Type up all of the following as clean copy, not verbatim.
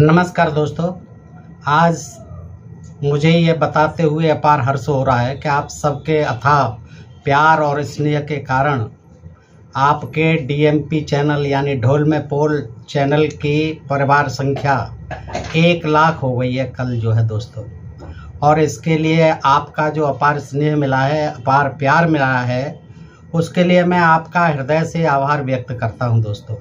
नमस्कार दोस्तों, आज मुझे ये बताते हुए अपार हर्ष हो रहा है कि आप सबके अथाह प्यार और स्नेह के कारण आपके डीएमपी चैनल यानी ढोल में पोल चैनल की परिवार संख्या 1 लाख हो गई है कल जो है दोस्तों। और इसके लिए आपका जो अपार स्नेह मिला है, अपार प्यार मिला है, उसके लिए मैं आपका हृदय से आभार व्यक्त करता हूं दोस्तों।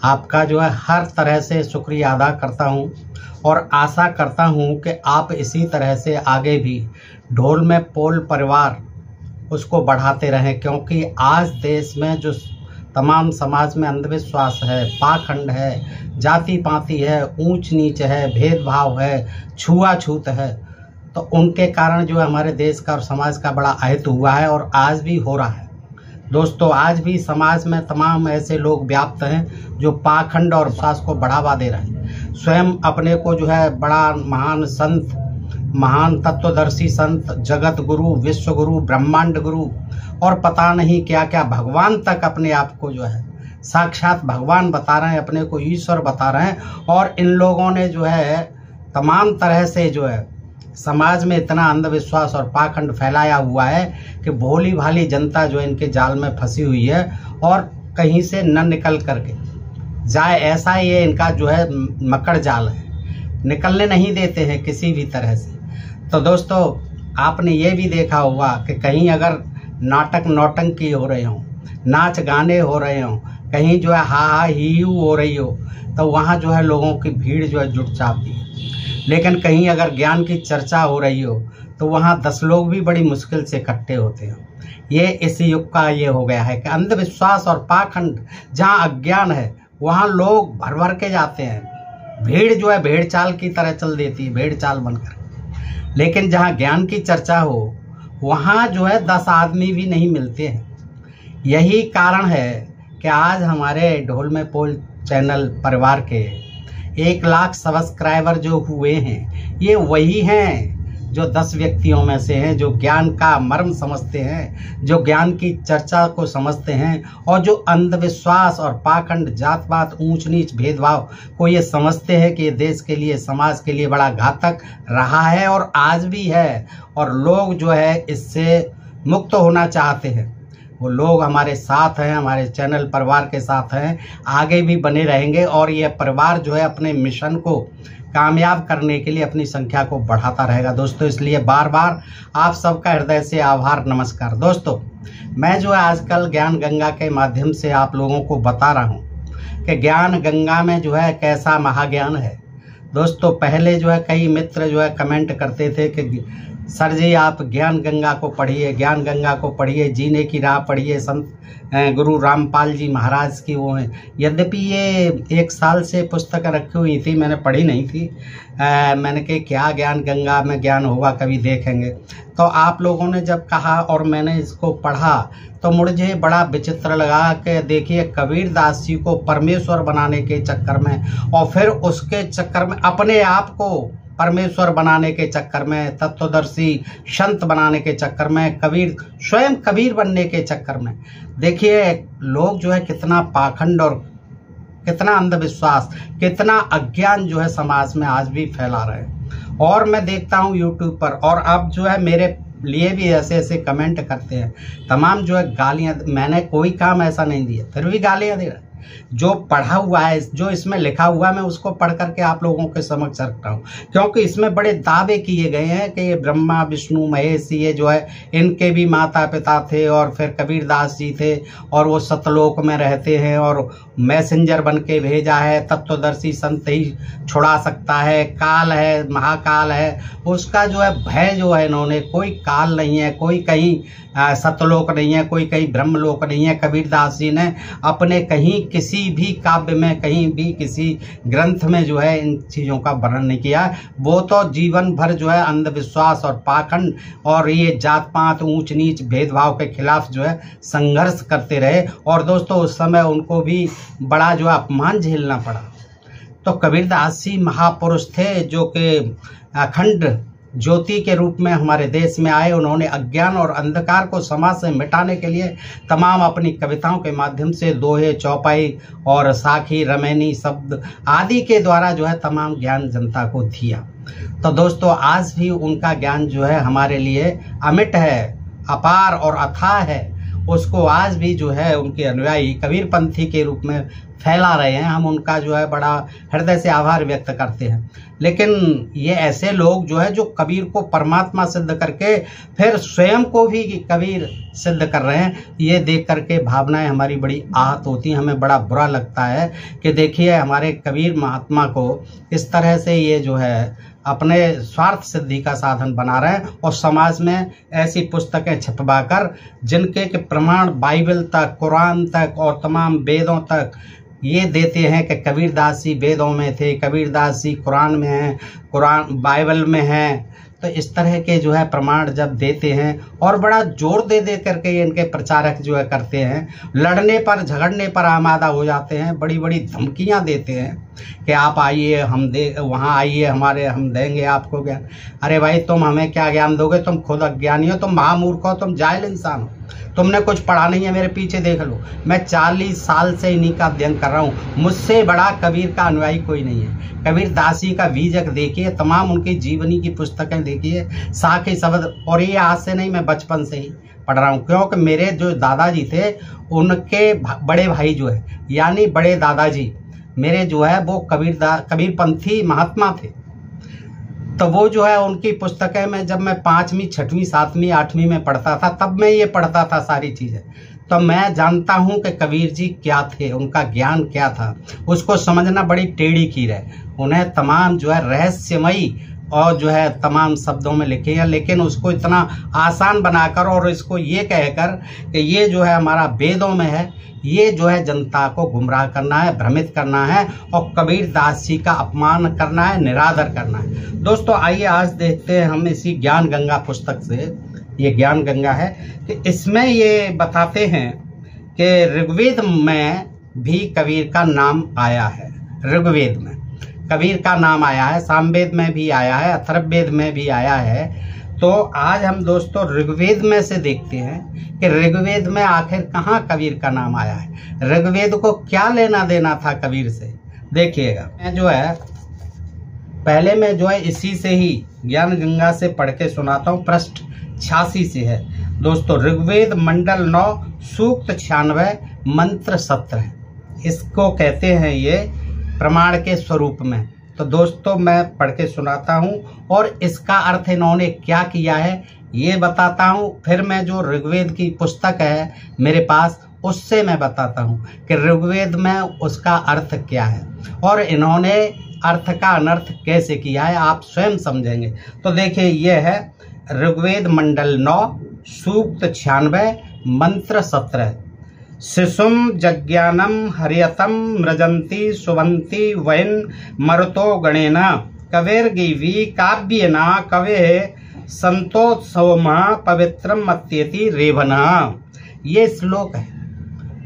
आपका जो है हर तरह से शुक्रिया अदा करता हूं और आशा करता हूं कि आप इसी तरह से आगे भी ढोल में पोल परिवार उसको बढ़ाते रहें, क्योंकि आज देश में जो तमाम समाज में अंधविश्वास है, पाखंड है, जाति पाति है, ऊंच नीच है, भेदभाव है, छुआछूत है, तो उनके कारण जो है हमारे देश का और समाज का बड़ा अहित हुआ है और आज भी हो रहा है दोस्तों। आज भी समाज में तमाम ऐसे लोग व्याप्त हैं जो पाखंड और विश्वास को बढ़ावा दे रहे हैं। स्वयं अपने को जो है बड़ा महान संत, महान तत्वदर्शी संत, जगत गुरु, विश्व गुरु, ब्रह्मांड गुरु और पता नहीं क्या क्या भगवान तक अपने आप को जो है साक्षात भगवान बता रहे हैं, अपने को ईश्वर बता रहे हैं। और इन लोगों ने जो है तमाम तरह से जो है समाज में इतना अंधविश्वास और पाखंड फैलाया हुआ है कि भोली भाली जनता जो है इनके जाल में फंसी हुई है और कहीं से न निकल करके जाए, ऐसा ये इनका जो है मकड़ जाल है, निकलने नहीं देते हैं किसी भी तरह से। तो दोस्तों, आपने ये भी देखा होगा कि कहीं अगर नाटक नौटंकी हो रहे हों, नाच गाने हो रहे हों, कहीं जो है हा हा ही हो रही हो, तो वहाँ जो है लोगों की भीड़ जो है जुट जाती है। लेकिन कहीं अगर ज्ञान की चर्चा हो रही हो तो वहाँ 10 लोग भी बड़ी मुश्किल से इकट्ठे होते हैं। ये इस युग का ये हो गया है कि अंधविश्वास और पाखंड जहाँ अज्ञान है वहाँ लोग भर भर के जाते हैं, भीड़ जो है भेड़ चाल की तरह चल देती है, भेड़ चाल बनकर। लेकिन जहाँ ज्ञान की चर्चा हो वहाँ जो है 10 आदमी भी नहीं मिलते हैं। यही कारण है कि आज हमारे ढोल में पोल चैनल परिवार के 1 लाख सब्सक्राइबर जो हुए हैं, ये वही हैं जो 10 व्यक्तियों में से हैं जो ज्ञान का मर्म समझते हैं, जो ज्ञान की चर्चा को समझते हैं और जो अंधविश्वास और पाखंड, जात पात, ऊंच नीच, भेदभाव को ये समझते हैं कि ये देश के लिए, समाज के लिए बड़ा घातक रहा है और आज भी है। और लोग जो है इससे मुक्त होना चाहते हैं। वो लोग हमारे साथ हैं, हमारे चैनल परिवार के साथ हैं, आगे भी बने रहेंगे और ये परिवार जो है अपने मिशन को कामयाब करने के लिए अपनी संख्या को बढ़ाता रहेगा दोस्तों। इसलिए बार बार आप सबका हृदय से आभार, नमस्कार दोस्तों। मैं जो है आजकल ज्ञान गंगा के माध्यम से आप लोगों को बता रहा हूँ कि ज्ञान गंगा में जो है कैसा महाज्ञान है दोस्तों। पहले जो है कई मित्र जो है कमेंट करते थे कि सर जी आप ज्ञान गंगा को पढ़िए, ज्ञान गंगा को पढ़िए, जीने की राह पढ़िए, संत गुरु रामपाल जी महाराज की वो हैं। यद्यपि ये 1 साल से पुस्तक रखी हुई थी, मैंने पढ़ी नहीं थी। मैंने कहा क्या ज्ञान गंगा में ज्ञान होगा, कभी देखेंगे। तो आप लोगों ने जब कहा और मैंने इसको पढ़ा तो मुझे बड़ा विचित्र लगा कि देखिए कबीरदास जी को परमेश्वर बनाने के चक्कर में और फिर उसके चक्कर में अपने आप को परमेश्वर बनाने के चक्कर में, तत्वदर्शी संत बनाने के चक्कर में, कबीर स्वयं कबीर बनने के चक्कर में देखिए लोग जो है कितना पाखंड और कितना अंधविश्वास, कितना अज्ञान जो है समाज में आज भी फैला रहे हैं। और मैं देखता हूँ यूट्यूब पर, और अब जो है मेरे लिए भी ऐसे ऐसे कमेंट करते हैं, तमाम जो है गालियाँ। मैंने कोई काम ऐसा नहीं दिया, फिर भी गालियाँ दे रहे हैं। जो पढ़ा हुआ है, जो इसमें लिखा हुआ है, मैं उसको पढ़ करके आप लोगों के समक्ष रखता हूँ, क्योंकि इसमें बड़े दावे किए गए हैं कि ये ब्रह्मा विष्णु महेश ये जो है इनके भी माता पिता थे और फिर कबीरदास जी थे और वो सतलोक में रहते हैं और मैसेंजर बन के भेजा है, तत्वदर्शी संत ही छुड़ा सकता है, काल है, महाकाल है, उसका जो है भय जो है इन्होंने, कोई काल नहीं है, कोई कहीं सतलोक नहीं है, कोई कहीं ब्रह्मलोक नहीं है। कबीरदास जी ने अपने कहीं किसी भी काव्य में, कहीं भी किसी ग्रंथ में जो है इन चीज़ों का वर्णन नहीं किया। वो तो जीवन भर जो है अंधविश्वास और पाखंड और ये जात पात, ऊंच नीच, भेदभाव के खिलाफ जो है संघर्ष करते रहे। और दोस्तों उस समय उनको भी बड़ा जो है अपमान झेलना पड़ा। तो कबीरदास जी महापुरुष थे जो कि अखंड ज्योति के रूप में हमारे देश में आए। उन्होंने अज्ञान और अंधकार को समाज से मिटाने के लिए तमाम अपनी कविताओं के माध्यम से दोहे, चौपाई और साखी, रमैनी शब्द आदि के द्वारा जो है तमाम ज्ञान जनता को दिया। तो दोस्तों आज भी उनका ज्ञान जो है हमारे लिए अमिट है, अपार और अथाह है। उसको आज भी जो है उनके अनुयायी कबीरपंथी के रूप में फैला रहे हैं। हम उनका जो है बड़ा हृदय से आभार व्यक्त करते हैं। लेकिन ये ऐसे लोग जो है जो कबीर को परमात्मा सिद्ध करके फिर स्वयं को भी कबीर सिद्ध कर रहे हैं, ये देख करके भावनाएं हमारी बड़ी आहत होती हैं। हमें बड़ा बुरा लगता है कि देखिए हमारे कबीर महात्मा को इस तरह से ये जो है अपने स्वार्थ सिद्धि का साधन बना रहे हैं और समाज में ऐसी पुस्तकें छपवाकर जिनके के प्रमाण बाइबल तक, कुरान तक और तमाम वेदों तक ये देते हैं कि कबीरदास जी वेदों में थे, कबीरदास जी कुरान में हैं, कुरान बाइबल में हैं। तो इस तरह के जो है प्रमाण जब देते हैं और बड़ा जोर दे दे करके इनके प्रचारक जो है करते हैं, लड़ने पर झगड़ने पर आमादा हो जाते हैं, बड़ी बड़ी धमकियां देते हैं कि आप आइए, हम दे वहाँ आइए, हम देंगे आपको ज्ञान। अरे भाई तुम हमें क्या ज्ञान दोगे? तुम खुद अज्ञानी हो, तुम महामूर्ख हो, तुम जाहिल इंसान हो, तुमने कुछ पढ़ा नहीं है। मेरे पीछे देख लो, मैं 40 साल से इन्हीं का अध्ययन कर रहा हूँ। मुझसे बड़ा कबीर का अनुयायी कोई नहीं है। कबीरदास जी का बीजक देखिए, तमाम उनकी जीवनी की पुस्तकें देखिए, साखी शब्द। और ये आज से नहीं, मैं बचपन से ही पढ़ रहा हूँ, क्योंकि मेरे जो दादाजी थे उनके बड़े भाई जो है यानी बड़े दादाजी मेरे जो है वो कबीरपंथी महात्मा थे। तो वो जो है उनकी पुस्तकें में जब मैं 5वीं, 6वीं, 7वीं, 8वीं में पढ़ता था तब मैं ये पढ़ता था सारी चीज़ें। तो मैं जानता हूँ कि कबीर जी क्या थे, उनका ज्ञान क्या था। उसको समझना बड़ी टेढ़ी कीर है। उन्हें तमाम जो है रहस्यमयी और जो है तमाम शब्दों में लिखे हैं, लेकिन उसको इतना आसान बनाकर और इसको ये कहकर कि ये जो है हमारा वेदों में है, ये जो है जनता को गुमराह करना है, भ्रमित करना है और कबीरदास जी का अपमान करना है, निरादर करना है। दोस्तों आइए आज देखते हैं हम इसी ज्ञान गंगा पुस्तक से, ये ज्ञान गंगा है, कि इसमें ये बताते हैं कि ऋग्वेद में भी कबीर का नाम आया है। ऋग्वेद में कबीर का नाम आया है, सामवेद में भी आया है, अथर्ववेद में भी आया है। तो आज हम दोस्तों ऋग्वेद में से देखते हैं कि ऋग्वेद में आखिर कहाँ कबीर का नाम आया है, ऋग्वेद को क्या लेना देना था कबीर से। देखिएगा, मैं जो है पहले मैं जो है इसी से ही ज्ञान गंगा से पढ़ के सुनाता हूँ। पृष्ठ 86 से है दोस्तों। ऋग्वेद मंडल 9 सूक्त 96 मंत्र 17, इसको कहते हैं ये प्रमाण के स्वरूप में। तो दोस्तों मैं पढ़ के सुनाता हूँ और इसका अर्थ इन्होंने क्या किया है ये बताता हूँ। फिर मैं जो ऋग्वेद की पुस्तक है मेरे पास उससे मैं बताता हूँ कि ऋग्वेद में उसका अर्थ क्या है और इन्होंने अर्थ का अनर्थ कैसे किया है, आप स्वयं समझेंगे। तो देखिए ये है ऋग्वेद मंडल 9 सूक्त 96 मंत्र 17। शिशुम जज्ञानम हरियतम मृजंती सुवंती वैन मरुतो गणेन कवेर्गिवी काव्येना कवे संतोत्सवम पवित्रम मत्येति रेवना। ये श्लोक है।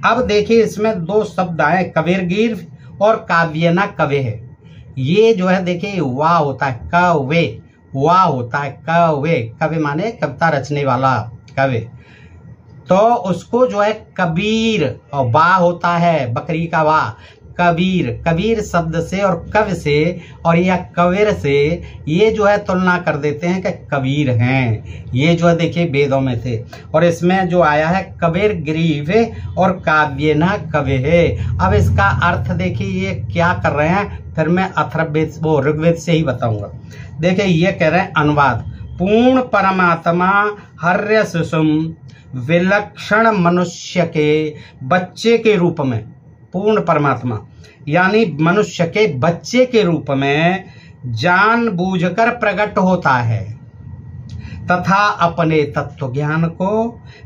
अब देखिए इसमें 2 शब्द आए, कवेर्गिर और काव्येना कवे है। ये जो है देखिए वाह होता है कवे, वाह होता है कवे, कवे माने कविता रचने वाला कवे। तो उसको जो है कबीर और वाह होता है बकरी का वाह, कबीर, कबीर शब्द से और कव से और या कबीर से ये जो है तुलना कर देते हैं कि कबीर हैं। ये जो है देखिए वेदों में थे। और इसमें जो आया है कबीर ग्रीव और काव्य न कवे है। अब इसका अर्थ देखिए ये क्या कर रहे हैं, फिर मैं अथर्ववेद वो ऋग्वेद से ही बताऊंगा। देखिए ये कह रहे हैं अनुवाद, पूर्ण परमात्मा हर्य शिशुम विलक्षण मनुष्य के बच्चे के रूप में, पूर्ण परमात्मा यानी मनुष्य के बच्चे के रूप में जानबूझकर प्रकट होता है तथा अपने तत्व ज्ञान को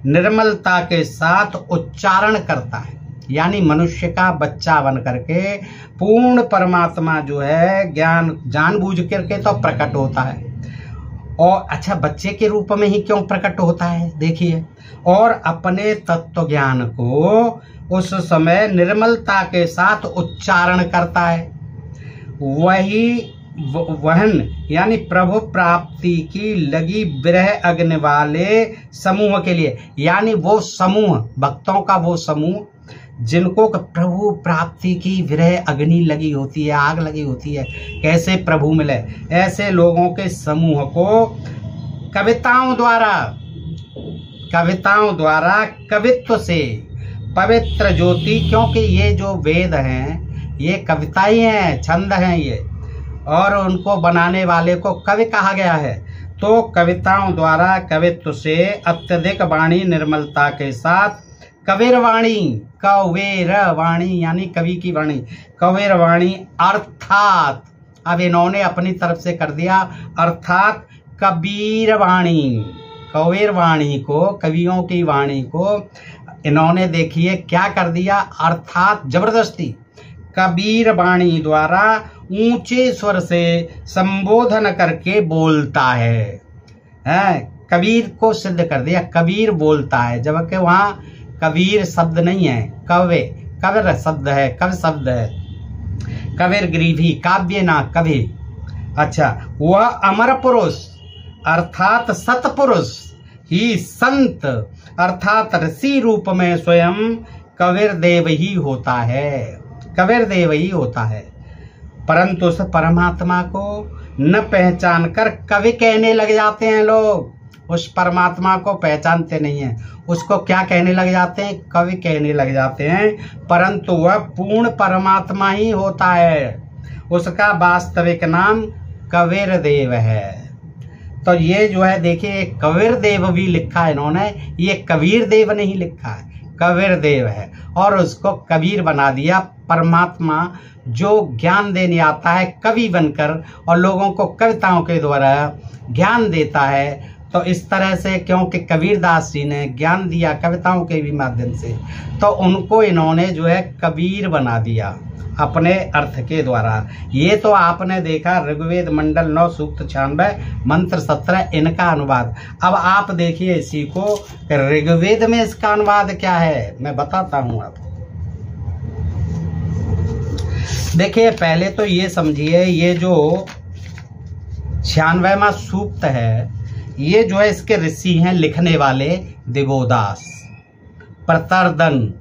निर्मलता के साथ उच्चारण करता है। यानी मनुष्य का बच्चा बन करके पूर्ण परमात्मा जो है ज्ञान जानबूझ करके तो प्रकट होता है। और अच्छा बच्चे के रूप में ही क्यों प्रकट होता है देखिए, और अपने तत्व ज्ञान को उस समय निर्मलता के साथ उच्चारण करता है। वही वहन यानी प्रभु प्राप्ति की लगी विरह अग्नि वाले समूह के लिए, यानी वो समूह भक्तों का वो समूह जिनको प्रभु प्राप्ति की विरह अग्नि लगी होती है, आग लगी होती है, कैसे प्रभु मिले, ऐसे लोगों के समूह को कविताओं द्वारा कवित्व से पवित्र ज्योति, क्योंकि ये जो वेद हैं ये कविताएं हैं, छंद हैं ये, और उनको बनाने वाले को कवि कहा गया है। तो कविताओं द्वारा कवित्व से अत्यधिक वाणी निर्मलता के साथ कबीर वाणी, कबीर वाणी यानी कवि की वाणी, कबीर वाणी अर्थात, अब इन्होंने अपनी तरफ से कर दिया अर्थात कबीर वाणी, कबीर वाणी को, कवियों की वाणी को इन्होंने देखिए क्या कर दिया, अर्थात जबरदस्ती कबीर वाणी द्वारा ऊंचे स्वर से संबोधन करके बोलता है। कबीर को सिद्ध कर दिया, कबीर बोलता है, जबकि वहां कबीर शब्द नहीं है, कबीर शब्द है, कवि शब्द है, कबीर ग्रीवी, काव्य ना कवि। अच्छा, वह अमर पुरुष अर्थात सतपुरुष ही संत अर्थात ऋषि रूप में स्वयं कबीर देव ही होता है, कबीर देव ही होता है, परंतु उस परमात्मा को न पहचान कर कवि कहने लग जाते हैं लोग। उस परमात्मा को पहचानते नहीं हैं, उसको क्या कहने लग जाते हैं, कवि कहने लग जाते हैं, परंतु वह पूर्ण परमात्मा ही होता है, उसका वास्तविक नाम कबीर देव है। तो ये जो है देखिए कबीर देव भी लिखा है इन्होंने, ये कबीर देव नहीं लिखा है, कबीर देव है, और उसको कबीर बना दिया। परमात्मा जो ज्ञान देने आता है कवि बनकर और लोगों को कविताओं के द्वारा ज्ञान देता है, तो इस तरह से क्योंकि कबीरदास जी ने ज्ञान दिया कविताओं के भी माध्यम से, तो उनको इन्होंने जो है कबीर बना दिया अपने अर्थ के द्वारा। ये तो आपने देखा ऋग्वेद मंडल 9 सूक्त 96 मंत्र 17 इनका अनुवाद। अब आप देखिए इसी को ऋग्वेद में इसका अनुवाद क्या है, मैं बताता हूं आपको। देखिए पहले तो ये समझिए, ये जो 96वां सूक्त है, ये जो है इसके ऋषि हैं लिखने वाले दिवोदास, प्रतरदन,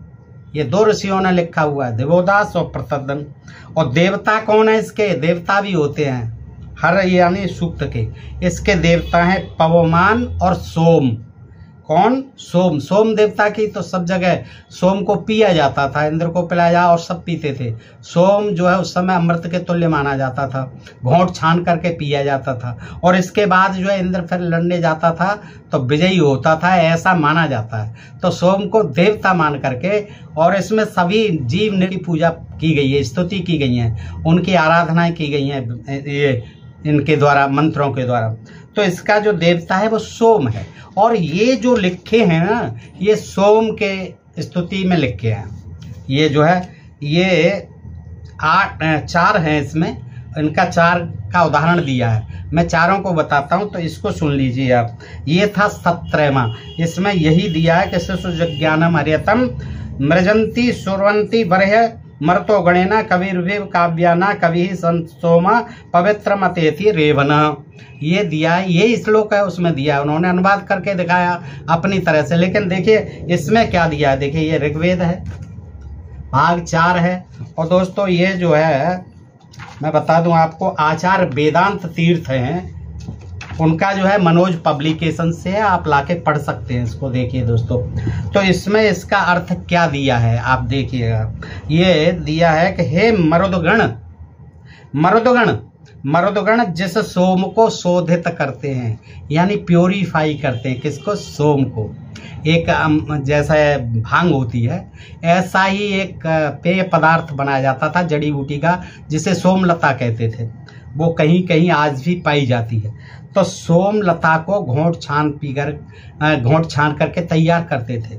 ये 2 ऋषियों ने लिखा हुआ है, दिवोदास और प्रतरदन। और देवता कौन है इसके, देवता भी होते हैं हर यानी सूक्त के, इसके देवता हैं पवमान और सोम। कौन, सोम, सोम देवता की तो सब जगह सोम को पिया जाता था, इंद्र को पिलाया जा और सब पीते थे। सोम जो है उस समय अमृत के तुल्य माना जाता था, घोंट छान करके पिया जाता था, और इसके बाद जो है इंद्र फिर लड़ने जाता था तो विजयी होता था, ऐसा माना जाता है। तो सोम को देवता मान करके, और इसमें सभी जीव की पूजा की गई है, स्तुति की गई है, उनकी आराधनाएं की गई हैं ये इनके द्वारा, मंत्रों के द्वारा। तो इसका जो देवता है वो सोम है, और ये जो लिखे हैं ना, ये सोम के स्तुति में लिखे हैं। ये जो है ये 4 हैं इसमें, इनका 4 का उदाहरण दिया है, मैं चारों को बताता हूं, तो इसको सुन लीजिए आप। ये था 17वां, इसमें यही दिया है कि शिशुज्ञानम हरियतम मृजंती सुरवंती बरह मरतो गणेना कविर्विव काव्याना कवि सोमा पवित्र मतेति रेवना, ये दिया है, ये श्लोक है उसमें दिया है, उन्होंने अनुवाद करके दिखाया अपनी तरह से। लेकिन देखिए इसमें क्या दिया है, देखिए ये ऋग्वेद है, भाग 4 है, और दोस्तों ये जो है मैं बता दूं आपको, आचार्य वेदांत तीर्थ हैं, उनका जो है मनोज पब्लिकेशन से है, आप लाके पढ़ सकते हैं इसको। देखिए दोस्तों, तो इसमें इसका अर्थ क्या दिया है आप देखिएगा। ये दिया है कि हे मरुदगण, मरुदगण, मरुदगण जिस सोम को शोधित करते हैं, यानी प्योरीफाई करते हैं, किसको, सोम को। एक जैसा भांग होती है, ऐसा ही एक पेय पदार्थ बनाया जाता था जड़ी बूटी का, जिसे सोमलता कहते थे, वो कहीं कहीं आज भी पाई जाती है। तो सोमलता को घोंट छान करके तैयार करते थे।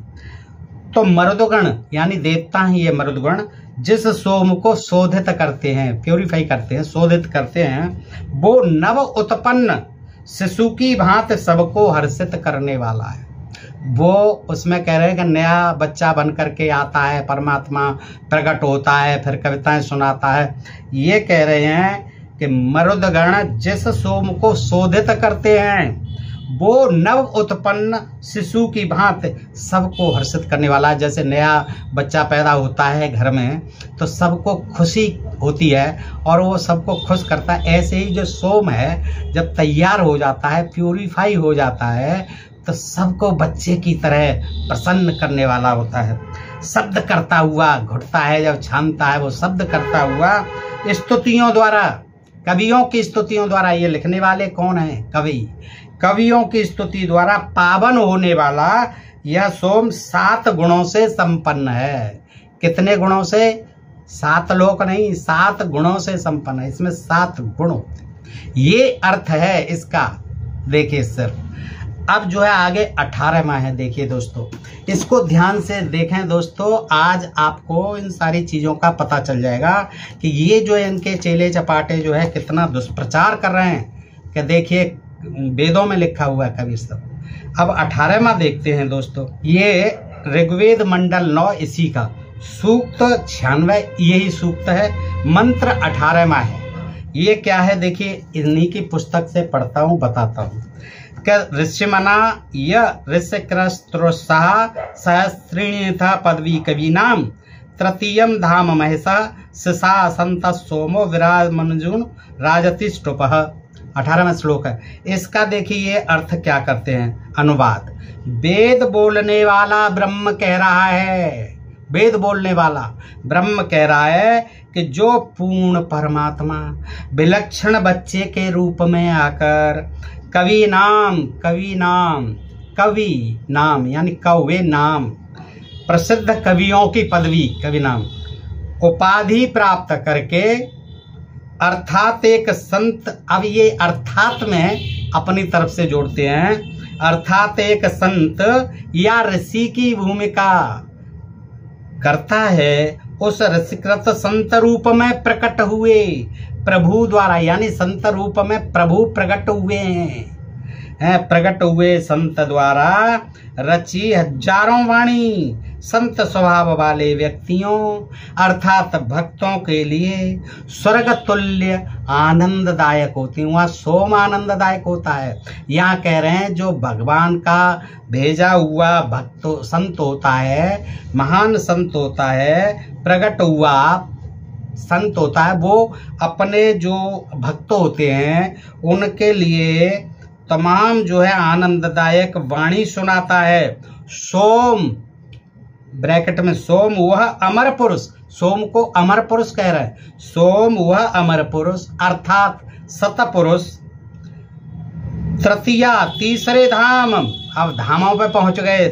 तो मरुदगण यानी देवता हैं ये मरुदगण, जिस सोम को शोधित करते हैं, प्योरीफाई करते हैं, शोधित करते हैं, वो नव उत्पन्न शिशु की भांति सबको हर्षित करने वाला है। वो उसमें कह रहे हैं कि नया बच्चा बन करके आता है, परमात्मा प्रकट होता है, फिर कविताएं सुनाता है। ये कह रहे हैं कि मरुदगण जिस सोम को शोधित करते हैं वो नव उत्पन्न शिशु की भांति सबको हर्षित करने वाला। जैसे नया बच्चा पैदा होता है घर में तो सबको खुशी होती है और वो सबको खुश करता है। ऐसे ही जो सोम है जब तैयार हो जाता है, प्यूरिफाई हो जाता है, तो सबको बच्चे की तरह प्रसन्न करने वाला होता है। शब्द करता हुआ घुटता है, जब छानता है वो शब्द करता हुआ स्तुतियों द्वारा, कवियों की स्तुतियों द्वारा। ये लिखने वाले कौन हैं? कवि। कवियों की स्तुति द्वारा पावन होने वाला यह सोम 7 गुणों से संपन्न है। कितने गुणों से? 7 लोक नहीं, 7 गुणों से संपन्न है। इसमें 7 गुण होते हैं, ये अर्थ है इसका। देखिए सर, अब जो है आगे 18वां है। देखिए दोस्तों, इसको ध्यान से देखें दोस्तों। आज आपको इन सारी चीज़ों का पता चल जाएगा कि ये जो इनके चेले चपाटे जो है कितना दुष्प्रचार कर रहे हैं। कि देखिए वेदों में लिखा हुआ है कवि सब। अब 18वां देखते हैं दोस्तों। ये ऋग्वेद मंडल 9 इसी का सूक्त 96 यही सूक्त है। मंत्र 18वां है। ये क्या है? देखिए इन्हीं की पुस्तक से पढ़ता हूँ, बताता हूँ। ऋषिमना य ऋषिक्रस्त्रोत्साह सहस्त्रीणी था पदवी कवीनाम तृतीयम धाम महसा सिसा संत सोमो विराज मनुजुन राजतिष्टुपः। 18वां श्लोक है। इसका देखिए अर्थ क्या करते हैं। अनुवाद, वेद बोलने वाला ब्रह्म कह रहा है, वेद बोलने वाला ब्रह्म कह रहा है कि जो पूर्ण परमात्मा विलक्षण बच्चे के रूप में आकर कवि नाम यानी कौवे नाम, प्रसिद्ध कवियों की पदवी कवि नाम उपाधि प्राप्त करके, अर्थात एक संत। अब ये अर्थात में अपनी तरफ से जोड़ते हैं। अर्थात एक संत या ऋषि की भूमिका करता है, उस ऋषिकृत संत रूप में प्रकट हुए प्रभु द्वारा, यानी संत रूप में प्रभु प्रकट हुए हैं। प्रकट हुए संत द्वारा रची हजारों वाणी संत स्वभाव वाले व्यक्तियों अर्थात भक्तों के लिए स्वर्ग तुल्य आनंददायक होती। वहाँ सोम आनंददायक होता है। यहाँ कह रहे हैं जो भगवान का भेजा हुआ भक्त संत होता है, महान संत होता है, प्रकट हुआ संत होता है, वो अपने जो भक्त होते हैं उनके लिए तमाम जो है आनंददायक वाणी सुनाता है। सोम ब्रैकेट में सोम वह अमर पुरुष, सोम को अमर पुरुष कह रहा है। सोम वह अमर पुरुष अर्थात सतपुरुष। तृतीया तीसरे धाम, अब धामों पे पहुंच गए।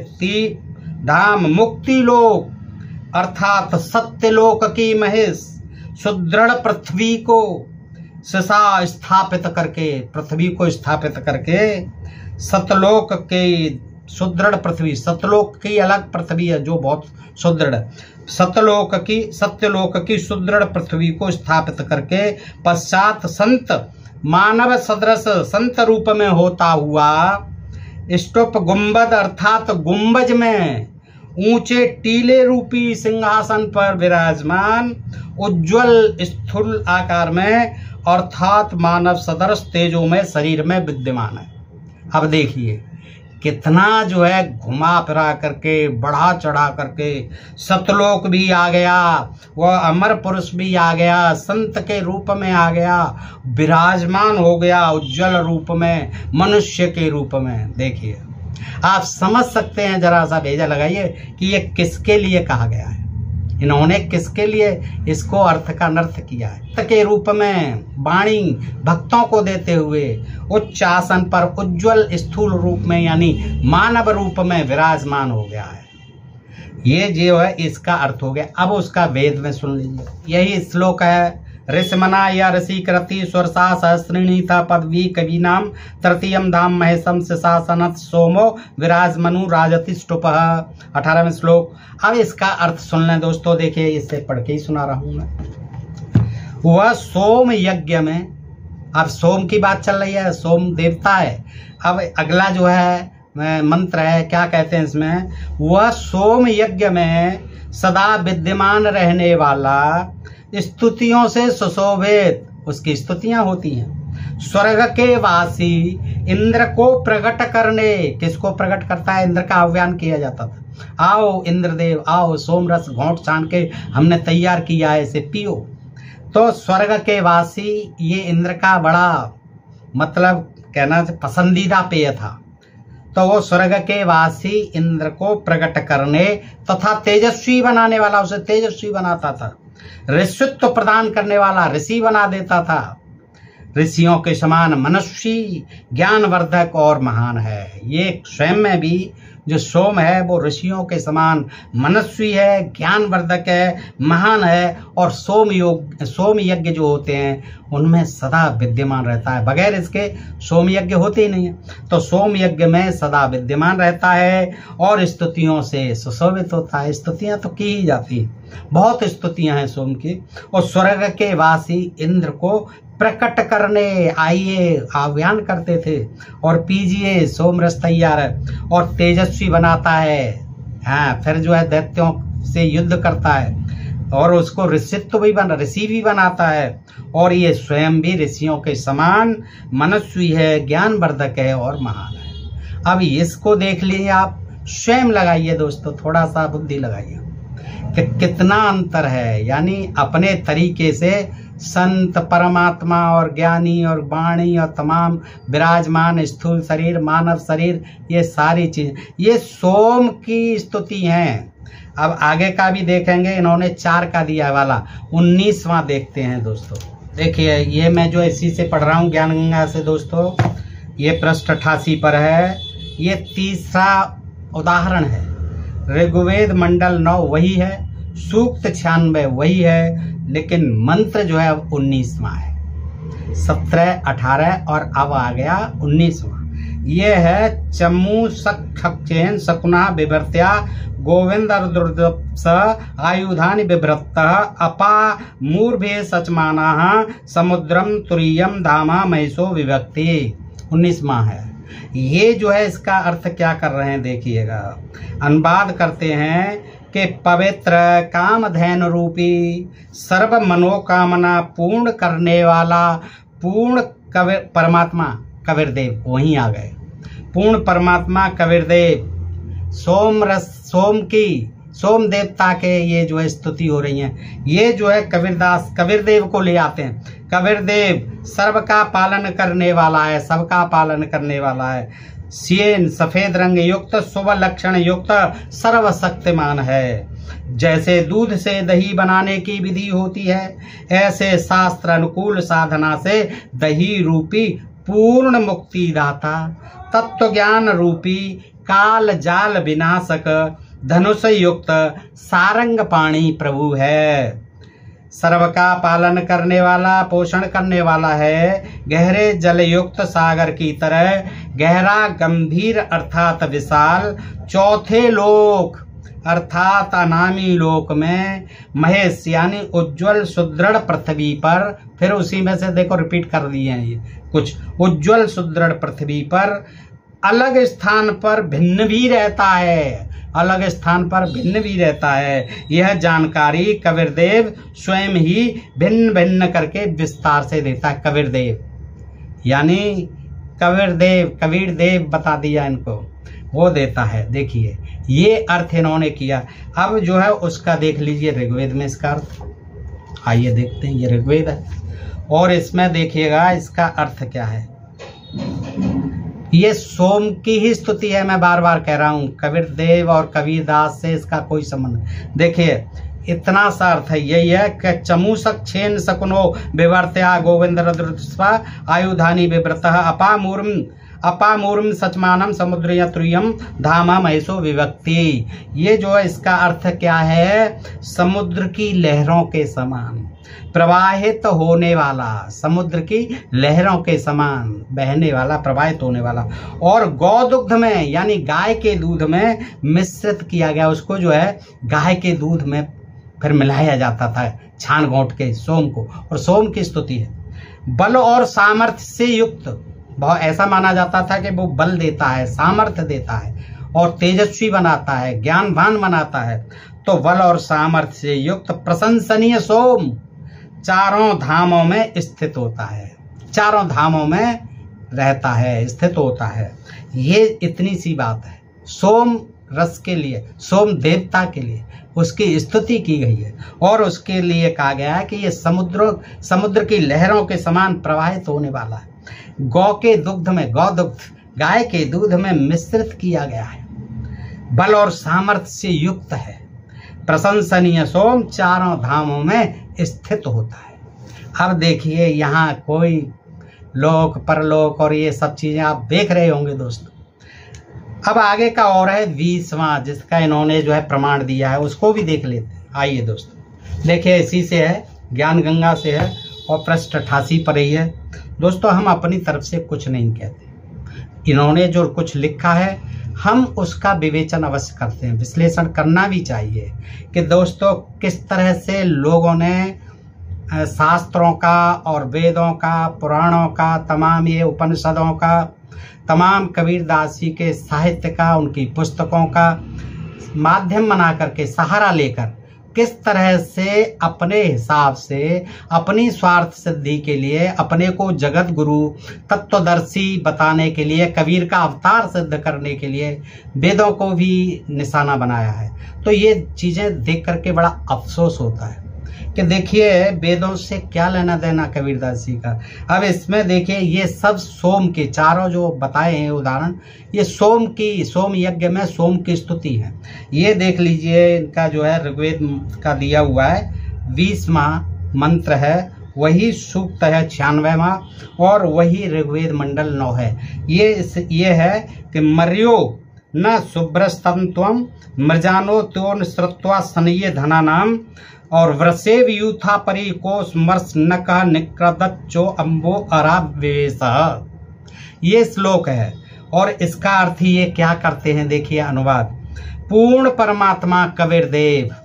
धाम मुक्ति लोक अर्थात सत्यलोक की महेश सुदृढ़ पृथ्वी को सिसा स्थापित करके, पृथ्वी को स्थापित करके सतलोक के सुदृढ़ पृथ्वी, सतलोक की अलग पृथ्वी है जो बहुत सुदृढ़, सतलोक की सत्यलोक की सुदृढ़ पृथ्वी को स्थापित करके पश्चात संत मानव सदृश संत रूप में होता हुआ स्तूप गुंबद अर्थात गुंबज में ऊंचे टीले रूपी सिंहासन पर विराजमान उज्ज्वल स्थूल आकार में अर्थात मानव सदृश तेजो में शरीर में विद्यमान है। अब देखिए कितना जो है घुमा फिरा करके बढ़ा चढ़ा करके सतलोक भी आ गया, वह अमर पुरुष भी आ गया, संत के रूप में आ गया, विराजमान हो गया उज्जवल रूप में, मनुष्य के रूप में। देखिए आप समझ सकते हैं, जरा सा भेजा लगाइए कि ये किसके लिए कहा गया है, इन्होंने किसके लिए इसको अर्थ का अनर्थ किया है। के रूप में वाणी भक्तों को देते हुए उच्च आसन पर उज्जवल स्थूल रूप में यानी मानव रूप में विराजमान हो गया है। ये जो है इसका अर्थ हो गया। अब उसका वेद में सुन लीजिए। यही श्लोक है। ऋषमना या ऋषि कृति स्वर्षा सहस्रिणी था पदवी कवीनाम तृतीयम धाम महेशम शासनत सोमो विराजमनु राजति स्टुपः। 18वें श्लोक। अब इसका अर्थ सुन लें दोस्तों। देखिए इससे पढ़ के ही सुना रहा हूं मैं। वह सोम यज्ञ में, अब सोम की बात चल रही है, सोम देवता है। अब अगला जो है मंत्र है, क्या कहते हैं इसमें, वह सोम यज्ञ में सदा विद्यमान रहने वाला स्तुतियों से सुशोभित उसकी स्तुतियां होती हैं। स्वर्ग के वासी इंद्र को प्रकट करने, किसको प्रकट करता है? इंद्र का आह्वान किया जाता था। आओ इंद्रदेव आओ, सोमरस घोंट छान के हमने तैयार किया है, इसे पियो। तो स्वर्ग के वासी ये इंद्र का बड़ा मतलब कहना पसंदीदा पेय था। तो वो स्वर्ग के वासी इंद्र को प्रकट करने तथा तेजस्वी बनाने वाला, उसे तेजस्वी बनाता था। ऋषित्व प्रदान करने वाला ऋषि बना देता था। ऋषियों के समान मनस्वी, ज्ञानवर्धक और महान है। ये स्वयं में भी जो सोम है वो ऋषियों के समान मनस्वी है, ज्ञानवर्धक है, महान है। और सोम यज्ञ जो होते हैं उनमें सदा विद्यमान रहता है। बगैर इसके सोम यज्ञ होते ही नहीं है। तो सोम यज्ञ में सदा विद्यमान रहता है और स्तुतियों से सुशोभित होता है। स्तुतियां तो की ही जाती हैं, बहुत स्तुतियां हैं सोम की। और स्वर्ग के वासी इंद्र को प्रकट करने आइए आह्वान करते थे और पीजिए, सोमरस तैयार है। और तेजस्वी बनाता है, हाँ, फिर जो है दैत्यों से युद्ध करता है और उसको ऋषि भी बनाता है। और ये स्वयं भी ऋषियों के समान मनस्वी है, ज्ञानवर्धक है और महान है। अब इसको देख लीजिए, आप स्वयं लगाइए दोस्तों, थोड़ा सा बुद्धि लगाइए कि कितना अंतर है। यानी अपने तरीके से संत, परमात्मा और ज्ञानी और वाणी और तमाम विराजमान स्थूल शरीर, मानव शरीर, ये सारी चीज ये सोम की स्तुति हैं। अब आगे का भी देखेंगे, इन्होंने 4 का दिया वाला 19वां देखते हैं दोस्तों। देखिए ये मैं जो इसी से पढ़ रहा हूँ ज्ञान गंगा से दोस्तों, ये पृष्ठ 88 पर है। ये तीसरा उदाहरण है। ऋग्वेद मंडल 9 वही है, सूक्त 96 वही है, लेकिन मंत्र जो है अब 19वां है। 17, 18 और अब आ गया 19वां। ये है चमू सखेन शकुना विभृत्या गोविंद रुद्रस आयुधानि विभृत अपा मूर्भे सचमाना समुद्रम तुरीयम धामा महिषो विभक्ति। 19वां है। ये जो है इसका अर्थ क्या कर रहे हैं देखिएगा। अनुवाद करते हैं कि पवित्र कामधेनु रूपी सर्व मनोकामना पूर्ण करने वाला पूर्ण कबीर परमात्मा कबीरदेव, वहीं आ गए। पूर्ण परमात्मा कबीरदेव सोम देवता के ये जो है स्तुति हो रही है। ये जो है कबीरदेव को ले आते हैं। कबीरदेव सर्व का पालन करने वाला है, सबका पालन करने वाला है। सेन सफेद रंग युक्त, शुभ लक्षण युक्त, सर्वशक्तिमान है। जैसे दूध से दही बनाने की विधि होती है, ऐसे शास्त्र अनुकूल साधना से दही रूपी पूर्ण मुक्ति दाता, तत्व ज्ञान रूपी काल जाल विनाशक, धनुष युक्त सारंग पाणी प्रभु है। सर्व का पालन करने वाला, पोषण करने वाला है। गहरे जल युक्त सागर की तरह गहरा, गंभीर अर्थात विशाल, चौथे लोक अर्थात अनामी लोक में महेश यानी उज्ज्वल सुदृढ़ पृथ्वी पर, फिर उसी में से देखो रिपीट कर दिए हैं ये कुछ, उज्ज्वल सुदृढ़ पृथ्वी पर अलग स्थान पर भिन्न भी रहता है, अलग स्थान पर भिन्न भी रहता है। यह जानकारी कबीरदेव स्वयं ही भिन्न भिन्न करके विस्तार से देता है। कबीरदेव यानी कबीरदेव बता दिया इनको, वो देता है। देखिए ये अर्थ इन्होंने किया। अब जो है उसका देख लीजिए ऋग्वेद में इसका अर्थ। आइए देखते हैं, ये ऋग्वेद है और इसमें देखिएगा इसका अर्थ क्या है। ये सोम की ही स्तुति है, मैं बार बार कह रहा हूँ। कबीरदेव और कबीरदास से इसका कोई संबंध। देखिए इतना सा अर्थ है, यही है कि चमूसक छेन सकुनो विवर्त्या गोविंद रुद्रस्वा आयुधानी विव्रत अपामूर्म सचमानम समुद्र तुरीयम धामा महिषो विभक्ति। ये जो है इसका अर्थ क्या है, समुद्र की लहरों के समान प्रवाहित होने वाला, समुद्र की लहरों के समान बहने वाला, प्रवाहित होने वाला। और गौदुग्ध में यानी गाय के दूध में मिश्रित किया गया, उसको जो है गाय के दूध में फिर मिलाया जाता था छान घोंट के सोम को। और सोम की स्तुति है। बल और सामर्थ्य से युक्त, बहुत ऐसा माना जाता था कि वो बल देता है, सामर्थ्य देता है और तेजस्वी बनाता है, ज्ञानवान बनाता है। तो बल और सामर्थ्य से युक्त प्रशंसनीय सोम, चारों धामों में स्थित होता है, चारों धामों में रहता है, स्थित होता है। ये इतनी सी बात है। सोम रस के लिए, सोम देवता के लिए उसकी स्तुति की गई है और उसके लिए कहा गया है कि ये समुद्र की लहरों के समान प्रवाहित होने वाला है। गौ के दुग्ध में, गौ दुग्ध गाय के दूध में मिश्रित किया गया है, बल और सामर्थ्य से युक्त है। प्रशंसनीय सोम चारों धामों में स्थित होता है। अब देखिए यहाँ कोई लोक परलोक और ये सब चीजें आप देख रहे होंगे दोस्तों। अब आगे का और है 20वां, जिसका इन्होंने जो है प्रमाण दिया है, उसको भी देख लेते हैं। आइए दोस्तों, देखिए इसी से है, ज्ञान गंगा से है और पृष्ठ 88 पर ही है। दोस्तों हम अपनी तरफ से कुछ नहीं कहते, इन्होंने जो कुछ लिखा है हम उसका विवेचन अवश्य करते हैं, विश्लेषण करना भी चाहिए कि दोस्तों किस तरह से लोगों ने शास्त्रों का और वेदों का, पुराणों का, तमाम ये उपनिषदों का, तमाम कबीरदास जी के साहित्य का, उनकी पुस्तकों का माध्यम बना करके, सहारा लेकर किस तरह से अपने हिसाब से अपनी स्वार्थ सिद्धि के लिए, अपने को जगत गुरु तत्वदर्शी बताने के लिए, कबीर का अवतार सिद्ध करने के लिए वेदों को भी निशाना बनाया है। तो ये चीजें देख करके बड़ा अफसोस होता है कि देखिए वेदों से क्या लेना देना कबीरदास जी का। अब इसमें देखिए ये सब सोम के चारों जो बताए हैं उदाहरण, ये सोम यज्ञ में सोम की स्तुति है। ये देख लीजिए इनका जो है ऋग्वेद का दिया हुआ है 20वां मंत्र है, वही सूक्त है 96वां और वही ऋग्वेद मंडल 9 है। ये है कि मर्यो न शुभ्रस्तम मृजानो त्योन श्रुत्वा सनये धना नाम और वृषेव यूथा परी कोश मर्स नक निक्रदच्चो अम्बो अरावेश। ये श्लोक है और इसका अर्थ ये क्या करते हैं, देखिए अनुवाद। पूर्ण परमात्मा कबीर देव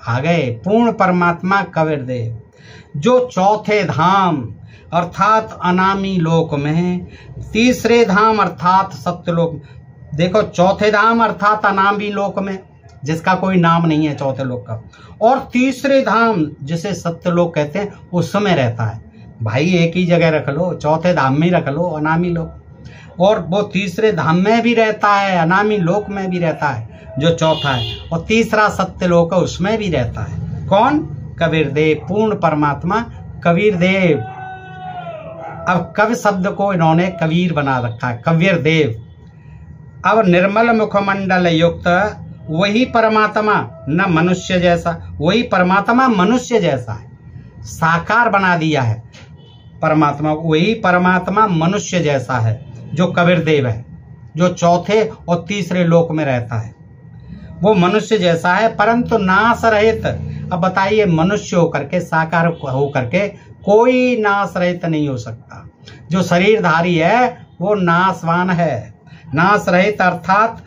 आ गए, पूर्ण परमात्मा कबीर देव जो चौथे धाम अर्थात अनामी लोक में, तीसरे धाम अर्थात सत्यलोक, देखो चौथे धाम अर्थात अनामी लोक में जिसका कोई नाम नहीं है चौथे लोक का, और तीसरे धाम जिसे सत्यलोक कहते हैं उसमें रहता है। भाई एक ही जगह रख लो, चौथे धाम में रख लो अनामी लोक, और वो तीसरे धाम में भी रहता है, अनामी लोक में भी रहता है जो चौथा है, और तीसरा सत्यलोक है उसमें भी रहता है। कौन? कबीर देव, पूर्ण परमात्मा कबीर देव। अब कवि शब्द को इन्होंने कबीर बना रखा है, कबीर देव। अब निर्मल मुखमंडल युक्त वही परमात्मा, न मनुष्य जैसा, वही परमात्मा मनुष्य जैसा है, साकार बना दिया है परमात्मा, वही परमात्मा मनुष्य जैसा है जो कबीर देव है, जो चौथे और तीसरे लोक में रहता है, वो मनुष्य जैसा है परंतु नाश रहित। अब बताइए मनुष्य होकर के, साकार होकर के कोई नाश रहित नहीं हो सकता। जो शरीरधारी है वो नाशवान है, नाश रहित अर्थात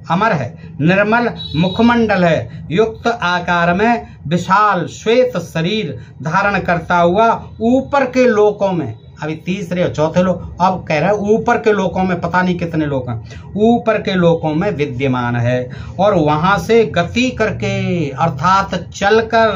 अमर है, निर्मल मुखमंडल है, युक्त आकार में विशाल श्वेत शरीर धारण करता हुआ ऊपर के लोकों में, अभी तीसरे और चौथे लोक, अब कह रहा है ऊपर के लोकों में, पता नहीं कितने लोक हैं, ऊपर के लोकों में विद्यमान है और वहां से गति करके अर्थात चलकर,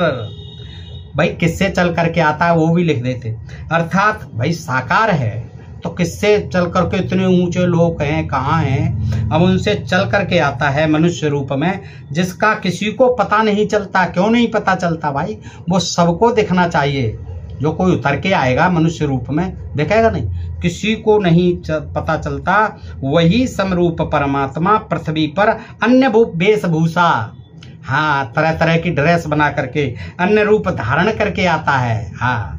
भाई किससे चल करके आता है वो भी लिख देते, अर्थात भाई साकार है तो किससे चल करके, इतने ऊंचे लोग हैं कहाँ हैं, अब उनसे चल करके आता है मनुष्य रूप में, जिसका किसी को पता नहीं चलता। क्यों नहीं पता चलता भाई? वो सबको दिखना चाहिए। जो कोई उतर के आएगा मनुष्य रूप में दिखेगा नहीं, किसी को नहीं पता चलता। वही समरूप परमात्मा पृथ्वी पर अन्य वेशभूषा, हाँ तरह तरह की ड्रेस बना करके अन्य रूप धारण करके आता है, हाँ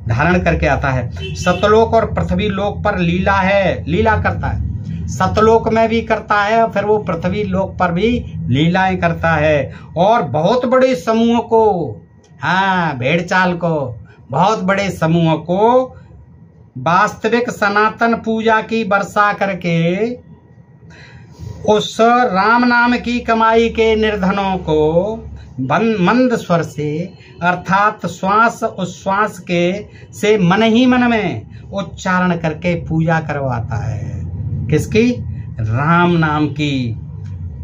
धारण करके आता है। सतलोक और पृथ्वी लोक पर लीला है, लीला करता है, सतलोक में भी करता है फिर वो पृथ्वी लोक पर भी लीलाएं करता है। और बहुत बड़े समूह को, हाँ भेड़ चाल को, बहुत बड़े समूह को वास्तविक सनातन पूजा की वर्षा करके उस राम नाम की कमाई के निर्धनों को मंद स्वर से अर्थात श्वास उच्छ्वास के से मन ही मन में उच्चारण करके पूजा करवाता है। किसकी? राम नाम की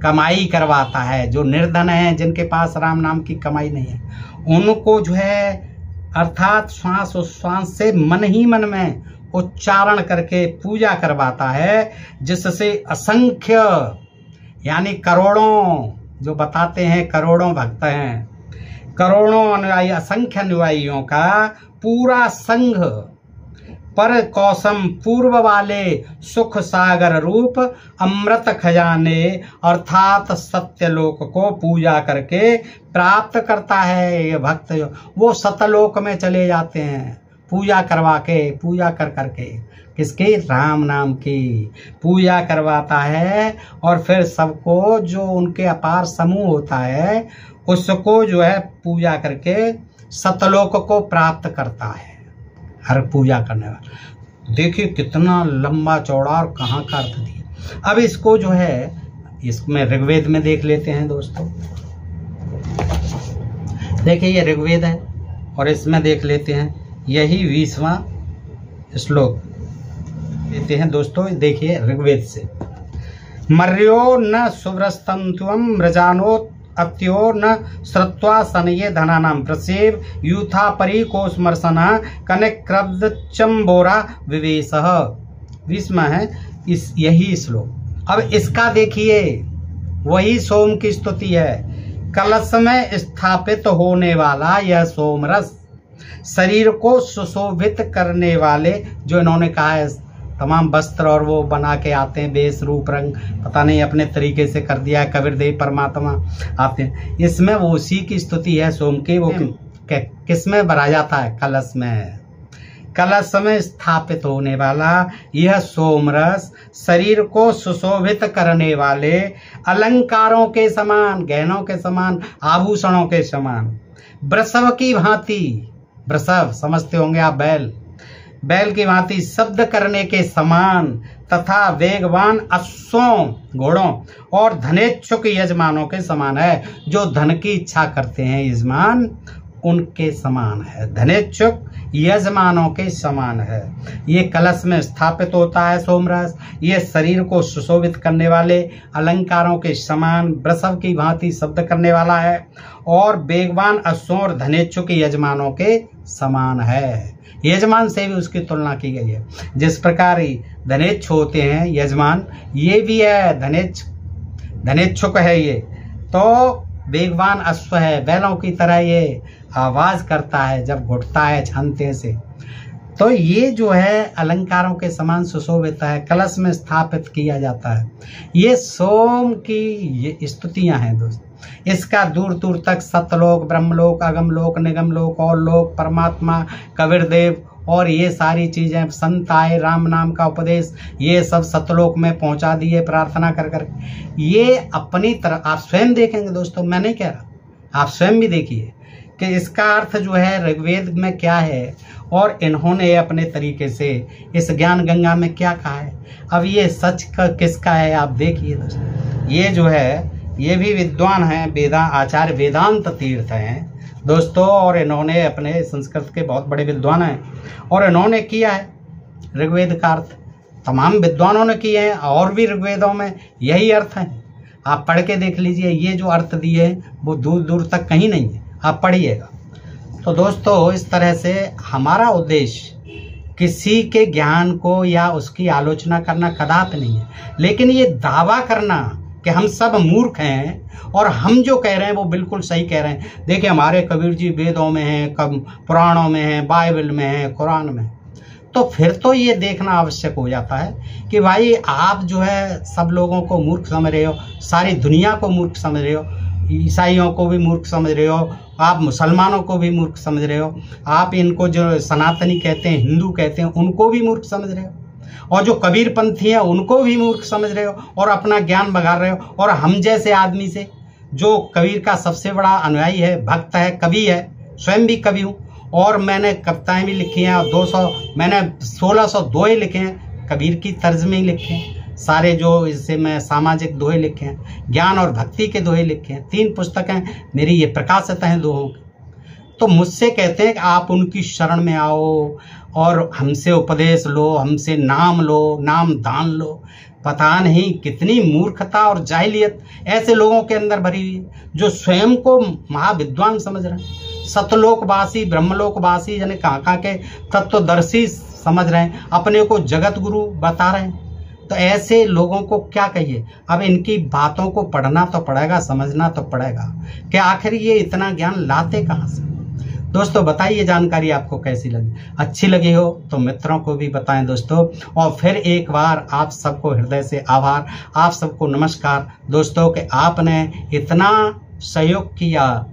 कमाई करवाता है। जो निर्धन है, जिनके पास राम नाम की कमाई नहीं है, उनको जो है अर्थात श्वास उच्छ्वास से मन ही मन में उच्चारण करके पूजा करवाता है, जिससे असंख्य यानी करोड़ों, जो बताते हैं करोड़ों भक्त हैं, करोड़ों अनुयायी, असंख्य अनुयायियों का पूरा संघ पर कौसम पूर्व वाले सुख सागर रूप अमृत खजाने अर्थात सत्यलोक को पूजा करके प्राप्त करता है। ये भक्त वो सतलोक में चले जाते हैं पूजा करवा के, पूजा कर करके किसके? राम नाम की पूजा करवाता है। और फिर सबको जो उनके अपार समूह होता है उसको जो है पूजा करके सतलोक को प्राप्त करता है हर पूजा करने वाला। देखिए कितना लंबा चौड़ा और कहाँ का अर्थ दिया। अब इसको जो है इसमें ऋग्वेद में देख लेते हैं दोस्तों। देखिए ये ऋग्वेद है और इसमें देख लेते हैं यही 20वां श्लोक लेते हैं दोस्तों। देखिए ऋग्वेद से, मर्यो न सुव्रस्तंत्वम मृजानो अत्यो न श्रुत्वा सनये धनानाम प्रसेव यूथा परी कोस्मर्सना कनिक्रब्द चंबोरा विवेशः। 20वां है इस यही श्लोक। अब इसका देखिए वही सोम की स्तुति है। कलश में स्थापित होने वाला यह सोमरस शरीर को सुशोभित करने वाले, जो इन्होंने कहा है तमाम वस्त्र और वो बना के आते हैं, बेस रूप रंग पता नहीं अपने तरीके से कर दिया है, कबीरदेव परमात्मा आते हैं। इसमें वो उसी की स्तुति है सोम की। वो किस में भरा जाता है? कलश में। कलश में स्थापित होने वाला यह सोमरस शरीर को सुशोभित करने वाले अलंकारों के समान, गहनों के समान, आभूषणों के समान, वृषभ की भांति, वृषभ समझते होंगे आप, बैल, बैल की भांति शब्द करने के समान तथा वेगवान अश्वों, घोड़ों और धनेच्छुक यजमानों के समान है। जो धन की इच्छा करते हैं यजमान उनके समान है, धनेच्छुक यजमानों के समान है। ये कलश में स्थापित होता है सोमरस, ये शरीर को सुशोभित करने वाले अलंकारों के समान वृषभ की भांति शब्द करने वाला है और वेगवान अश्वों और धनेच्छुक यजमानों के समान है। यजमान से भी उसकी तुलना की गई है। जिस प्रकार धनेच्छ होते हैं यजमान, ये भी है धनेच्छुक है। ये तो वेगवान अश्व है, बैलों की तरह ये आवाज करता है जब घुटता है छानते से। तो ये जो है अलंकारों के समान सुशोभित है, कलश में स्थापित किया जाता है। ये सोम की ये स्तुतियां हैं दोस्त। इसका दूर दूर तक सतलोक, ब्रह्मलोक, अगमलोक, निगमलोक और लोक, परमात्मा, कबीरदेव और ये सारी चीजें, संत आए, राम नाम का उपदेश, ये सब सतलोक में पहुंचा दिए प्रार्थना कर कर। ये अपनी तरह आप स्वयं देखेंगे दोस्तों, मैं नहीं कह रहा, आप स्वयं भी देखिए कि इसका अर्थ जो है ऋग्वेद में क्या है और इन्होंने अपने तरीके से इस ज्ञान गंगा में क्या कहा है। अब ये सच का किसका है आप देखिए दोस्तों। ये जो है ये भी विद्वान हैं, आचार्य वेदांत तीर्थ हैं दोस्तों, और इन्होंने अपने संस्कृत के बहुत बड़े विद्वान हैं और इन्होंने किया है ऋग्वेद का अर्थ। तमाम विद्वानों ने किए हैं और भी ऋग्वेदों में यही अर्थ है। आप पढ़ के देख लीजिए, ये जो अर्थ दिए हैं वो दूर दूर तक कहीं नहीं है, आप पढ़िएगा। तो दोस्तों इस तरह से हमारा उद्देश्य किसी के ज्ञान को या उसकी आलोचना करना कदापि नहीं है, लेकिन ये दावा करना कि हम सब मूर्ख हैं और हम जो कह रहे हैं वो बिल्कुल सही कह रहे हैं। देखिए हमारे कबीर जी वेदों में हैं, पुराणों में हैं, बाइबल में हैं, कुरान में, तो फिर तो ये देखना आवश्यक हो जाता है कि भाई आप जो है सब लोगों को मूर्ख समझ रहे हो, सारी दुनिया को मूर्ख समझ रहे हो, ईसाइयों को भी मूर्ख समझ रहे हो, आप मुसलमानों को भी मूर्ख समझ रहे हो, आप इनको जो सनातनी कहते हैं, हिंदू कहते हैं, उनको भी मूर्ख समझ रहे हो, और जो कबीर पंथी है उनको भी मूर्ख समझ रहे हो और अपना ज्ञान बघार रहे हो। और हम जैसे आदमी से जो कबीर का सबसे बड़ा अनुयायी है, भक्त है, कवि है, स्वयं भी कवि हूँ और मैंने कविताएं भी लिखी हैं और 1600 दोहे लिखे हैं, कबीर की तर्ज में ही लिखे हैं सारे, जो इससे मैं सामाजिक दोहे लिखे हैं, ज्ञान और भक्ति के दोहे लिखे हैं, 3 पुस्तकें मेरी ये प्रकाशित हैं दोहों की। तो मुझसे कहते हैं कि आप उनकी शरण में आओ और हमसे उपदेश लो, हमसे नाम लो, नाम दान लो। पता नहीं कितनी मूर्खता और जाहिलियत ऐसे लोगों के अंदर भरी हुई है जो स्वयं को महाविद्वान समझ रहे हैं, सतलोकवासी ब्रह्मलोकवासी यानी कहाँ के तत्वदर्शी समझ रहे हैं, अपने को जगत गुरु बता रहे हैं। तो ऐसे लोगों को क्या कहिए। अब इनकी बातों को पढ़ना तो पड़ेगा, समझना तो पड़ेगा कि आखिर ये इतना ज्ञान लाते कहाँ से। दोस्तों बताइए जानकारी आपको कैसी लगी। अच्छी लगी हो तो मित्रों को भी बताएं दोस्तों। और फिर एक बार आप सबको हृदय से आभार, आप सबको नमस्कार दोस्तों कि आपने इतना सहयोग किया।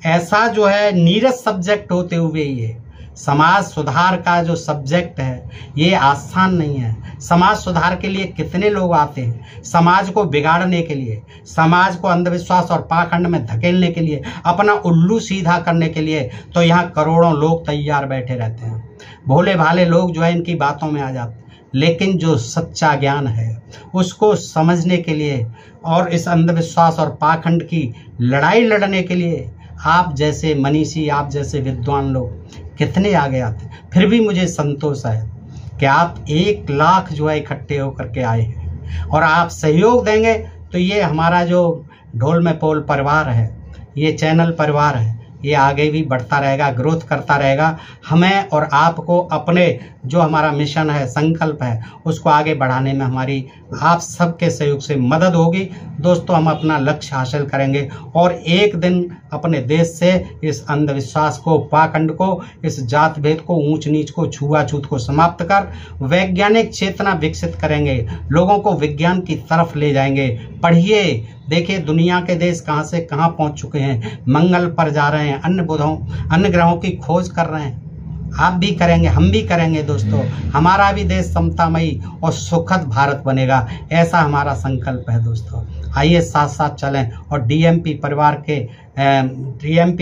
ऐसा जो है नीरस सब्जेक्ट होते हुए ये समाज सुधार का जो सब्जेक्ट है ये आसान नहीं है। समाज सुधार के लिए कितने लोग आते हैं, समाज को बिगाड़ने के लिए, समाज को अंधविश्वास और पाखंड में धकेलने के लिए, अपना उल्लू सीधा करने के लिए तो यहाँ करोड़ों लोग तैयार बैठे रहते हैं। भोले भाले लोग जो है इनकी बातों में आ जाते हैं, लेकिन जो सच्चा ज्ञान है उसको समझने के लिए और इस अंधविश्वास और पाखंड की लड़ाई लड़ने के लिए आप जैसे मनीषी, आप जैसे विद्वान लोग कितने आगे आते। फिर भी मुझे संतोष है कि आप 1 लाख जो है इकट्ठे होकर के आए हैं और आप सहयोग देंगे तो ये हमारा जो ढोल में पोल परिवार है, ये चैनल परिवार है, ये आगे भी बढ़ता रहेगा, ग्रोथ करता रहेगा। हमें और आपको अपने जो हमारा मिशन है, संकल्प है, उसको आगे बढ़ाने में हमारी आप सबके सहयोग से मदद होगी। दोस्तों हम अपना लक्ष्य हासिल करेंगे और एक दिन अपने देश से इस अंधविश्वास को, पाखंड को, इस जात भेद को, ऊंच नीच को, छुआछूत को समाप्त कर वैज्ञानिक चेतना विकसित करेंगे, लोगों को विज्ञान की तरफ ले जाएंगे। पढ़िए, देखिए दुनिया के देश कहाँ से कहाँ पहुँच चुके हैं, मंगल पर जा रहे हैं, अन्य ग्रहों की खोज कर रहे हैं। आप भी करेंगे, हम भी करेंगे दोस्तों। हमारा भी देश समतामयी और सुखद भारत बनेगा, ऐसा हमारा संकल्प है दोस्तों। आइए साथ साथ चलें और डीएमपी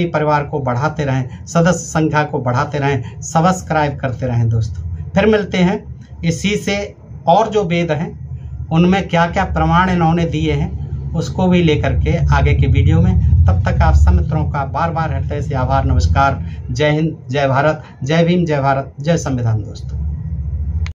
परिवार को बढ़ाते रहें, सदस्य संख्या को बढ़ाते रहें, सब्सक्राइब करते रहें दोस्तों। फिर मिलते हैं इसी से और जो वेद हैं उनमें क्या क्या प्रमाण इन्होंने दिए हैं उसको भी लेकर के आगे के वीडियो में। तब तक आप सब मित्रों का बार बार हृदय से आभार, नमस्कार। जय हिंद, जय भारत, जय भीम, जय भारत, जय संविधान दोस्तों।